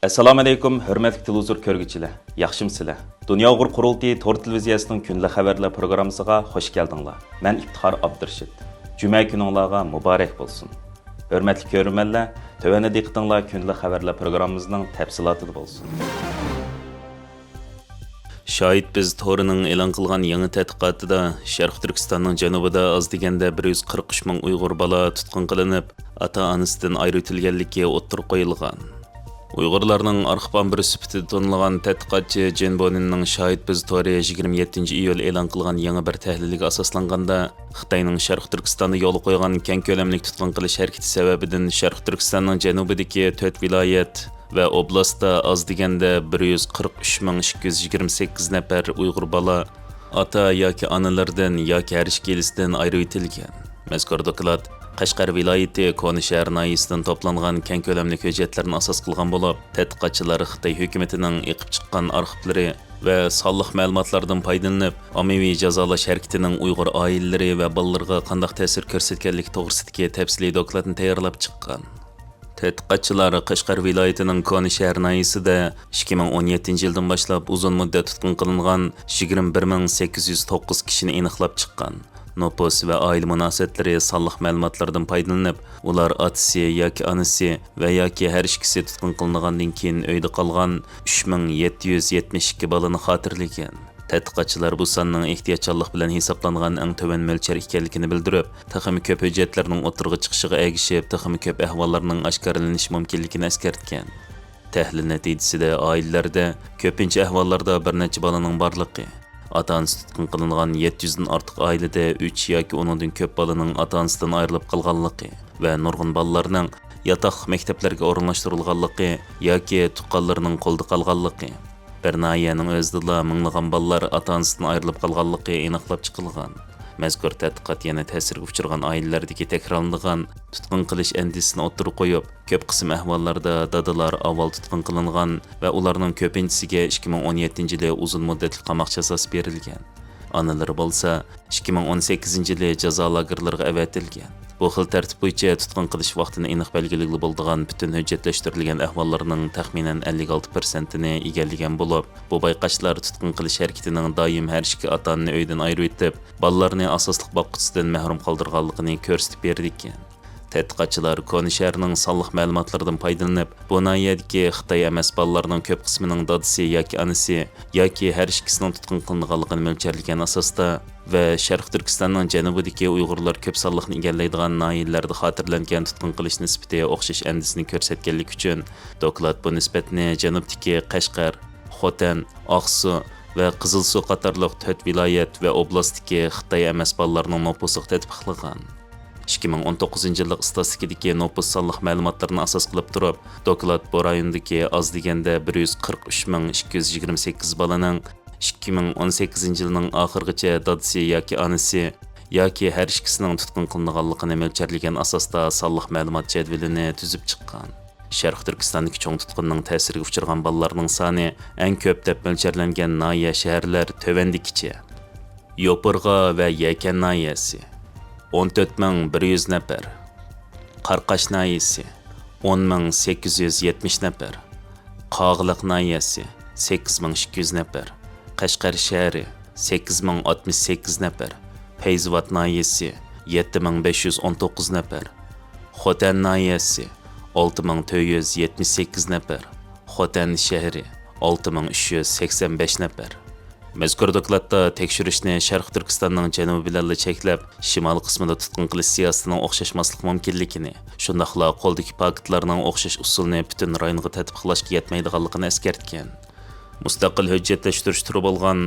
Assalomu alaykum, hurmatli televizor ko'rguvchilar. Yaxshimsizlar? Dunyo Uyg'ur qurultiyi tor televiziyasining kunlik xabarlar programmasiga xush keldinglar. Men Iftixor Abdurshid. Juma kuningizga muborak bo'lsin. Hurmatli ko'ruvchilar, tövəndə diqqətinizlər kunlik xabarlar programmamızın təfsilatı bo'lsin. Şahid biz to'rining e'lon qilgan yangi tadqiqotida Sharq Turkistonning janubida oz deganda 143 ming Uyg'ur bola tutqun qilinib, ota-onasidan ayritilganligi o'ttirib qo'yilgan. Uyg'urlarning arxiv bir sifatida tanilgan tadqiqotchi Jen Boninning Şahid biz to'ri 27 iyul e'lon qilgan yangi bir tahliliga asoslanganda Xitoyning Sharq Turkistonda yo'l qo'ygan keng ko'lamli tutqun qilish harakati sababidan Sharq Turkistonning janubidagi 4 viloyat ve oblastda az deganda 143.228 nafar Uyg'ur bola ota yoki onalardan yoki har ikkalisidan ayirib etilgan. Mazkur doklad Qashqar viloyati Konishahar noyisidan to'plangan keng ko'lamli hujjatlarni asos qilgan bo'lib, tadqiqotchilar Xitoy hukumatining eqib chiqqan arxivlari va sonliq ma'lumotlardan foydalanib, ommaviy jazolash harakatining Uyg'ur oilalari va bolalarga qanday ta'sir ko'rsatganligi to'g'risidagi tafsiliy dokladni tayyorlab chiqqan. Tədqiqatçılar Qashqar viloyatining Konishahar noyisida 2017 yildan boshlab uzun muddat tutqun qilingan 21809 kishini aniqlab chiqqan. Nopus va oila munosabatlari sonliq ma'lumotlardan foydalanib, ular otasi yoki onasi va yoki har ikkisi tutqun qilingandan keyin uyda qolgan 3772 bolani xotirlagan. Tədqiqatçılar bu sonning ehtiyotkorlik bilan hisoblangan eng to'van mo'lchar ekanligini bildirib, taxmi ko'p hujjatlarning o'tirg'i chiqishiga ergishib, taxmi ko'p ahvollarning oshkorlanishi mumkinligini eskartgan. Tahlil natijasida oilalarda ko'pincha ahvollarda bir necha bolaning borligi, ota-onasi tutqun qilingan 700 dan ortiq oilada 3 yoki undan ko'p bolaning ota-onasidan ayrilib qolganligi va nurg'un bolalarning yotoq maktablarga o'rinlashtirilganligi yoki tuqqanlarining qo'lda qolganligi. Bir nahiyaning o'zida minglagan bolalar ota-onasidan ayrilib qolganligi aniqlab chiqilgan. Mazkur tadqiqot yana ta'sirga uchragan oilalardagi takrorlangan tutqun qilish andisini o'ttirib qo'yib, ko'p qism ahvollarda dadalar avval tutqun qilingan va ularning ko'pinchisiga 2017 yili uzun muddatli qamoq jazosi berilgan. Onalar bo'lsa 2018 yili jazo lagerlariga avatilgan. Bu xil tartib bo'yicha tutqun qilish vaqtini aniq belgilikli bo'lgan butun hujjatlashtirilgan ahvollarning taxminan 56%ni egallagan bo'lib, bu bayqashlar tutqun qilish harakatining doim har ikki ota-onani uydan ayirib etib, bolalarni asosliq boqqusidan mahrum qoldirganligini ko'rsatib berdi ekan. Tədqiqatçılar Konishahning sonliq ma'lumotlaridan foydalanib, bu noyadagi Xitoy emas bolalarning ko'p qismining dadasi yoki onasi yoki har ikkisining tutqun qilinganligini mo'ljallagan asosda va Sharq Turkistonning janubidagi Uyg'urlar ko'p sonliqni egallaydigan noyalarda xotirlangan tutqun qilish nisbati o'xshash andisini ko'rsatganlik uchun doklad bu nisbatni janubdagi Qashqar, Xotan, Oqsu va Qizilsu qatorliq 4 viloyat va oblastdagi Xitoy emas bolalarning nopusiga tatbiqlagan. 2019 yillik statistikadagi nopus sonliq ma'lumotlarni asos qilib turib, doklad bu rayondagi oz deganda 143.228 bolaning 2018 yilning oxirigacha dadasi yoki onasi yoki har ikkisining tutqun qilinganligini mo'ljallagan asosda sonliq ma'lumot jadvalini tuzib chiqqan. Sharq Turkistondagi cho'ng tutqunning ta'siriga uchragan bolalarning soni eng ko'p deb mo'ljallangan noya shaharlar tovandikicha. Yo'pirg'a va Yakan noyasi 14.100 nafar, Qarqash noyasi 10.870 nafar, Qog'liq noyasi 8.200 nafar, Qashqar shahri 8.068 nafar, Feyzvat noyasi 7.519 nafar, Xotan noyasi 6.478 nafar, Xotan shahri 6.385 nafar. Mazkur dokladda tekshirishni Sharq Turkistonning janubi bilan cheklab, shimol qismida tutqun qilish siyosatining o'xshashmasligi mumkinligini, shundaqla qo'ldagi paketlarning o'xshash usulni butun rayonga tatbiqlashga yetmaydiganligini eskartgan. Mustaqil hujjatlashtirish turi bo'lgan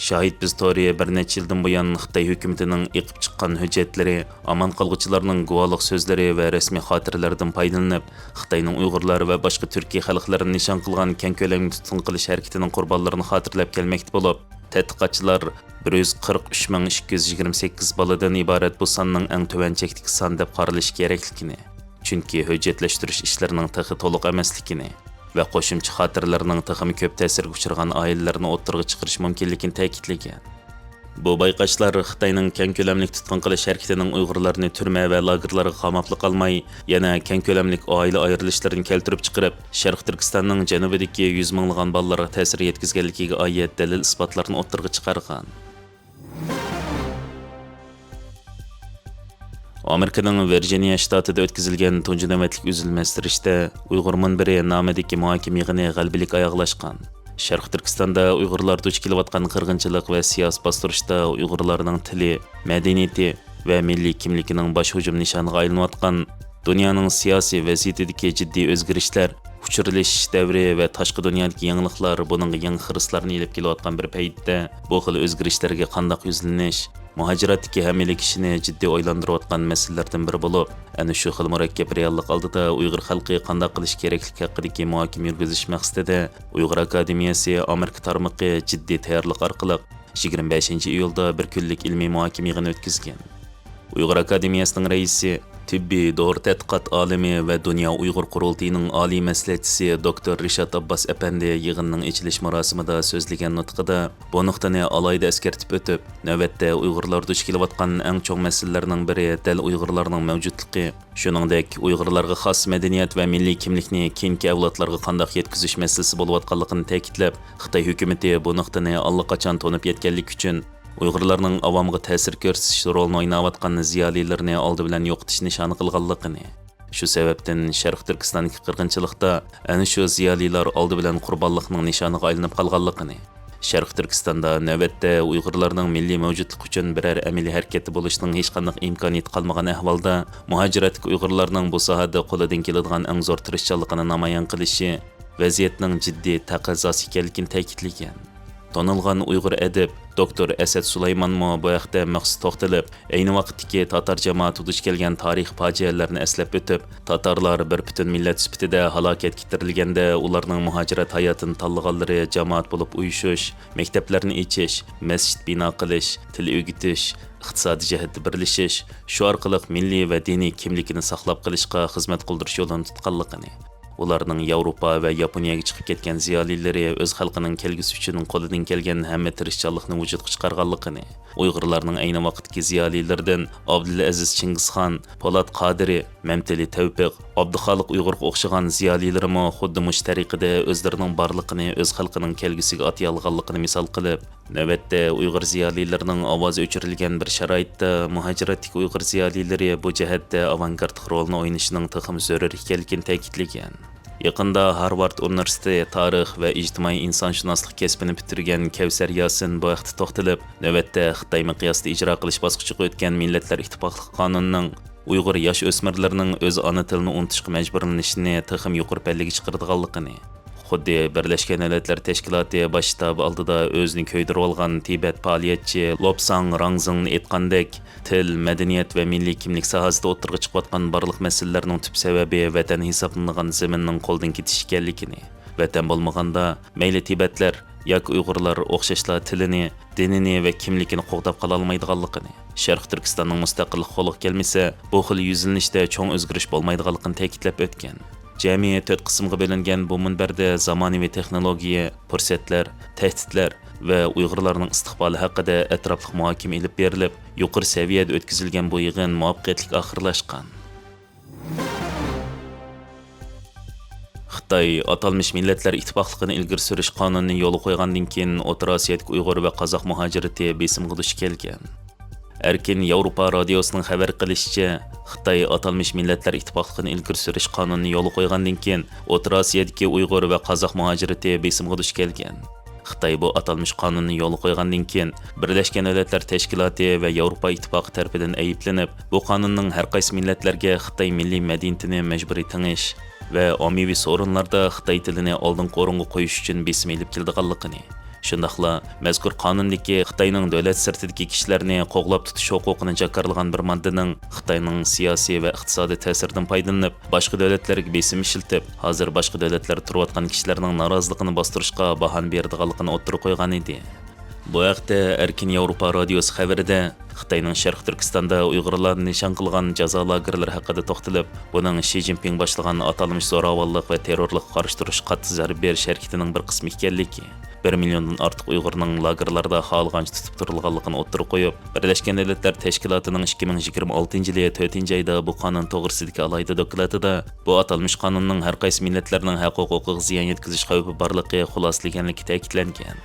Şahid biz to'ri bir necha yildan buyon Xitoy hukumatining eqib chiqqan hujjatlari, aman qolg'uchilarning guvohlik so'zlari va rasmiy xotiralaridan foydalanib, Xitoyning Uyg'urlar va boshqa Turkiya xalqlarini nishon qilgan keng ko'lamli tutqun qilish harakatining qurbonlarini xotirlab kelmoqda bo'lib, tadqiqotchilar 143.228 boladan iborat bu sonning eng tuvan chekdagi son deb qaralishi kerakligini, chunki hujjatlashtirish ishlarining texi to'liq emasligini va qo'shimcha xotirlarning taxmi ko'p ta'sirga uchragan oilalarni o'ttirg'i chiqarish mumkinligini ta'kidlagan. Bu bayqashlar Xitoyning keng ko'lamlik tutqun qilish harakatining Uyg'urlarni turma va lagerlarga qamabli qalmay, yana keng ko'lamlik oila ayrilishlarini keltirib chiqarib, Sharq Turkistonning janubidagi 100 minglagan bolalarga ta'sir yetkazganligiga oid dalil isbotlarni o'ttirg'i chiqargan. Amerikaning Virginia shtatida o'tkazilgan tunji navbatlik uzilmastirishda Uyg'ur munbiri nomidagi muhokama yig'ini g'albilik oyoqlashgan. Sharq Turkistonda Uyg'urlar duch kelayotgan qirg'inchilik va siyosiy bostirishda Uyg'urlarning tili, madaniyati va milliy kimligining bosh hujum nishoniga aylanayotgan, dunyoning siyosiy vaziyatidagi jiddiy o'zgarishlar, uchirilish davri va tashqi dunyodagi yangiliklar buning yangi xirislarni elib kelayotgan bir paytda bu xil o'zgarishlarga qanday yuzlanish, muhojiratdagi hamma kishini jiddiy o'ylantirayotgan masalalardan biri bo'lib, ana shu xil murakkab reallik oldida Uyg'ur xalqi qanday qilish kerakligi haqidagi muhokama yurgizish maqsadida Uyg'ur akademiyasi Amerika tarmoqi jiddiy tayyorlik orqali 25-iyulda bir kunlik ilmiy muhokama yig'ini o'tkazgan. Uyg'ur akademiyasining raisi, tibbiy doğru tadqiqot olimi va Dunyo Uyg'ur qurultiyining oliy maslahatchisi Dr. Rishad Abbas apandi yig'inning ochilish marosimida so'zlagan nutqida bu nuqtani alayda eskartib o'tib, navbatda Uyg'urlar duch kelayotgan eng chong masalalarning biri dal Uyg'urlarning mavjudligi, shuningdek Uyg'urlarga xos madaniyat va milliy kimlikni keyingi avlodlarga qanday yetkazish masalasi bo'layotganligini ta'kidlab, Xitoy hukumatı bu nuqtani allaqachon to'nib yetganlik uchun Uyg'urlarning avomga ta'sir ko'rsatish rolini o'ynayotgan ziyolilarni oldi bilan yo'qotish nishoni qilganligini. Shu sababdan Sharq Turkistondagi qirg'inchilikda ana shu ziyolilar oldi bilan qurbonlikning nishoniga aylanib qolganligini. Sharq Turkistonda navbatda Uyg'urlarning milliy mavjudligi uchun biror amaliy harakati bo'lishning hech qanday imkoniyati qolmagan ahvolda muhojiratdagi Uyg'urlarning bu sohada qo'lidan keladigan eng zo'r tirishchanligini namoyon qilishi vaziyatning jiddiy taqozosi ekanligini ta'kidlagan. Tanılgan Uyg'ur adib Dr. Asad Sulaymonmo bu haqda maxsus to'xtalib, ayni vaqtdagi Tatar jamoati duch kelgan tarix fojialarini eslab o'tib, Tatarlar bir butun millat sifatida halokatga ketirilganda ularning muhojirat hayotini tanlaganlari jamoat bo'lib uyushish, maktablarni ochish, masjid bino qilish, til o'rgatish, iqtisodiy jihatda birlashish, shu orqali milliy va diniy kimligini saqlab qolishga xizmat qildirish yo'lini tutganligini. Ularning Yevropa va Yaponiyaga chiqib ketgan ziyolilari o'z xalqining kelgusi uchun qo'lidan kelgan hamma tirishchanlikni vujudga chiqarganligini, Uyg'urlarning ayni vaqtdagi ziyolilaridan Abdulaziz Chingizxon, Polat Qodiri, Mamtili Tavfiq, Abduxoliq Uyg'urga o'xshagan ziyolilarimo xuddi mush tariqada o'zlarining borliqini o'z xalqining kelgusiga atay olganligini misol qilib, navbatda Uyg'ur ziyolilarining ovozi o'chirilgan bir sharoitda muhojiratdagi Uyg'ur ziyolilari bu jihatda avangard rolini o'ynashining taxim zarur ekanligini ta'kidlagan. Yaqında Harvard Universiteti tarix va ijtimoiy insonshunoslik kasbini bitirgan Kavsar Yasin bu vaqtda to'xtalib, navbatda Xitoy miqyosida ijro qilish bosqichiga o'tgan Millatlar Ittifoqligi qonunining Uyg'ur yosh o'smirlarining o'z ona tilini unutishga majburlanishini taxim yuqori pallaga chiqaradiganligini, xuddi Birlashgan Millatlar Tashkiloti bosh shtabi oldida o'zini ko'ydirib olgan Tibet faoliyatchi Lobsang Rangzing aytgandek, til, madaniyat va milliy kimlik sohasida o'tirg'i chiqayotgan barliq masalalarning tub sababi vatan hisoblangan zaminning qo'ldan ketishi ekanligini, vatan bo'lmaganda mayli Tibetlar yoki Uyg'urlar o'xshashla tilini, dinini va kimligini qo'g'dab qola olmaydiganligini, Sharq Turkistonning mustaqillik qo'liga kelmasa, bu xil yuzlanishda cho'ng o'zgarish bo'lmaydiganligini ta'kidlab o'tgan. Jamiyat 4 qismga bo'lingan bu munbarda zamonaviy texnologiya, fursatlar, tahdidlar va Uyg'urlarning istiqboli haqida atrofli muhokama olib berilib, yuqori saviyada o'tkazilgan bu yig'in muvaffaqiyatli oxirlashgan. Xitoy atalmış Millatlar Ittifoqligini ilgari surish qonunini yo'l qo'ygandan keyin O'rta Osiyodagi Uyg'ur va qozoq muhojirati besimga duch kelgan. Erkin Yevropa radiosining xabar qilishicha, Xitoy atalmış Millatlar Ittifoqligini ilgari surish qonunini yo'l qo'ygandan keyin O'rta Osiyodagi Uyg'ur va qozoq muhojirati besimga duch kelgan. Xitoy bu atalmış qonunni yo'l qo'ygandan keyin Birlashgan Millatlar Tashkiloti va Yevropa Ittifoqi tomonidan ayblanib, bu qonunning har qaysi millatlarga Xitoy milliy madaniyatini majburiy tingish va ommaviy sorunlarda Xitoy tilini oldingi o'ringa qo'yish uchun besim elib kelganligini, shundaqla mazkur qonundagi Xitoyning davlat sirtidagi kishilarni qo'g'lab tutish huquqini jakarlagan bir moddaning Xitoyning siyosiy va iqtisodiy ta'siridan foydalanib, boshqa davlatlarga besim ishiltib, hozir boshqa davlatlar turayotgan kishilarning noroziligini bostirishga bahona beradiganligini o'ttirib qo'ygan edi. Bu haqda Erkin Yevropa radiosi xabarida Xitoyning Sharq Turkistonda Uyg'urlarni nishon qilgan jazo lagerlari haqida to'xtalib, buning Shi Jinping boshlagan atalmış zo'ravonlik va terrorlikqa qarshi turish qattiq zarba berish harakatining bir qismi ekanligi, 1 milyondan artıq Uyg'urning lagerlarda xohlagancha tutib turilganligini o'ttirib qo'yib, Birlashgan Millatlar Tashkilotining 2026-yili 4-oyda bu qonun to'g'risidagi alayda dokladida bu atalmish qonunning har qaysi millatlarning haq-huquqiga ziyon yetkazish xavfi borligi xulosalanganligi ta'kidlangan.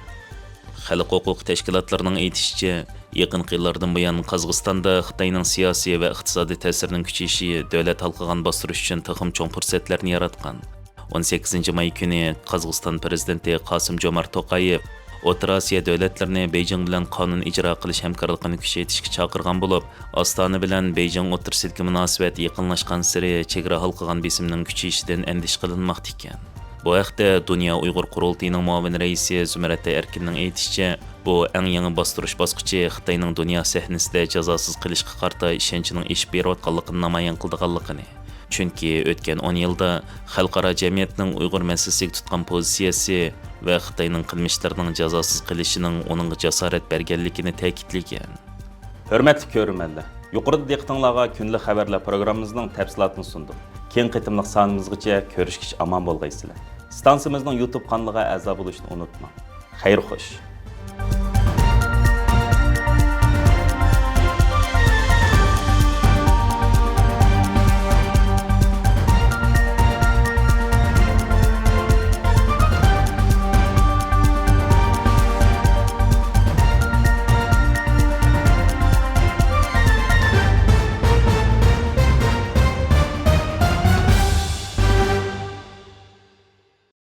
Xalq huquq tashkilotlarining aytishicha, yaqin yillardan buyon Qozog'istonda Xitoyning siyosiy va iqtisodiy ta'sirining kuchayishi davlat xalqigan bostirish uchun taxim cho'ng fursatlarni yaratgan. 18 may kuni Qozog'iston prezidenti Qosim-Jomart To'qayev O'rta Osiyo davlatlarini Beijing bilan qonun ijro qilish hamkorligini kuchaytirishga chaqirgan bo'lib, Ostona bilan Beijing o'rtasidagi munosabat yaqinlashgan sari chegara halqagan besimning kuchayishidan andish qilinmoqda ekan. Bu haqda Dünya Uyg'ur qurultiyining muavin raisi Zumrat Erkinning aytishicha, bu eng yangi bostirish bosqichi Xitoyning dunyo sahnasida jazosiz qilishga qarta ishonchining ishib berayotganligini namoyon qilganligini. Chunki o'tgan 10 yilda xalqaro jamiyatning Uyg'ur masalasiga tutgan pozitsiyasi va Xitoyning qilmishlarining jazosiz qilishining uning jasorat berganligini ta'kidlagan. Hörmətli görürmənlər, yuqorida diqqətinizə günlük xəbərlər proqramımızın təfsilatını sundum. Keng qitimliq sanımızgacha ko'rishgich aman bo'lgaysizlar. Stansiyamizning YouTube kanaliga a'zo bo'lishni unutmang. Xayr xo'sh.